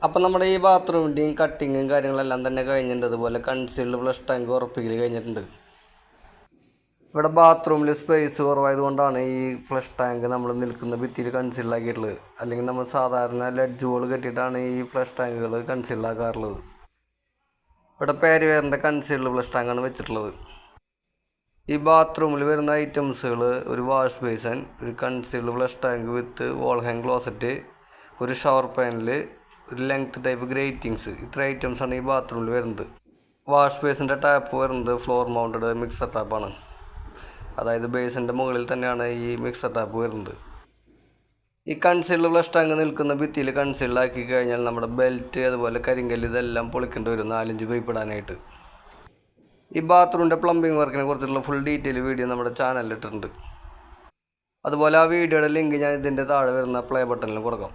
അപ്പം നമ്മുടെ ഈ ബാത്റൂമിൻ്റെയും കട്ടിങ്ങും കാര്യങ്ങളെല്ലാം തന്നെ കഴിഞ്ഞിട്ടുണ്ട്. അതുപോലെ കൺസീൽഡ് ഫ്ലഷ് ടാങ്ക് ഉറപ്പിക്കൽ കഴിഞ്ഞിട്ടുണ്ട്. ഇവിടെ ബാത്റൂമിൽ സ്പേസ് കുറവായതുകൊണ്ടാണ് ഈ ഫ്ലഷ് ടാങ്ക് നമ്മൾ നിൽക്കുന്ന ഭിത്തിയിൽ കൺസീൽഡാക്കിയിട്ടുള്ളത്. അല്ലെങ്കിൽ നമ്മൾ സാധാരണ ലെഡ്ജ് വോൾ കെട്ടിയിട്ടാണ് ഈ ഫ്ലഷ് ടാങ്കുകൾ കൺസീൽഡാക്കാറുള്ളത്. ഇവിടെ പേരുവേറിൻ്റെ കൺസീൽഡ് ഫ്ലഷ് ടാങ്കാണ് വെച്ചിട്ടുള്ളത്. ഈ ബാത്റൂമിൽ വരുന്ന ഐറ്റംസുകൾ ഒരു വാഷ് ബേസൻ, ഒരു concealed flush tank with wall hang closet, ഒരു ഷവർ പാനൽ, ഒരു ലെങ്ത് ടൈപ്പ് ഗ്രേറ്റിങ്സ്, ഇത്ര ഐറ്റംസാണ് ഈ ബാത്റൂമിൽ വരുന്നത്. വാഷ് ബേസിൻ്റെ ടാപ്പ് വരുന്നത് ഫ്ലോർ മൗണ്ടഡ് മിക്സർ ടാപ്പാണ്. അതായത് ബേസിൻ്റെ മുകളിൽ തന്നെയാണ് ഈ മിക്സർ ടാപ്പ് വരുന്നത്. ഈ കൺസീൽഡ് ഫ്ലഷ് ടാങ്ക് നിൽക്കുന്ന ഭിത്തിയിൽ കൺസീൽഡ് ആക്കി കഴിഞ്ഞാൽ നമ്മുടെ ബെൽറ്റ്, അതുപോലെ കരിങ്കല്ല്, ഇതെല്ലാം പൊളിക്കേണ്ടി വരും 4-5 പൈപ്പിടാനായിട്ട്. ഈ ബാത്റൂമിൻ്റെ പ്ലംബിംഗ് വർക്കിനെ കുറിച്ചുള്ള ഫുൾ ഡീറ്റെയിൽ വീഡിയോ നമ്മുടെ ചാനലിൽ ഇട്ടിട്ടുണ്ട്. അതുപോലെ ആ വീഡിയോയുടെ ലിങ്ക് ഞാൻ ഇതിൻ്റെ താഴെ വരുന്ന പ്ലേ ബട്ടണിൽ കൊടുക്കാം.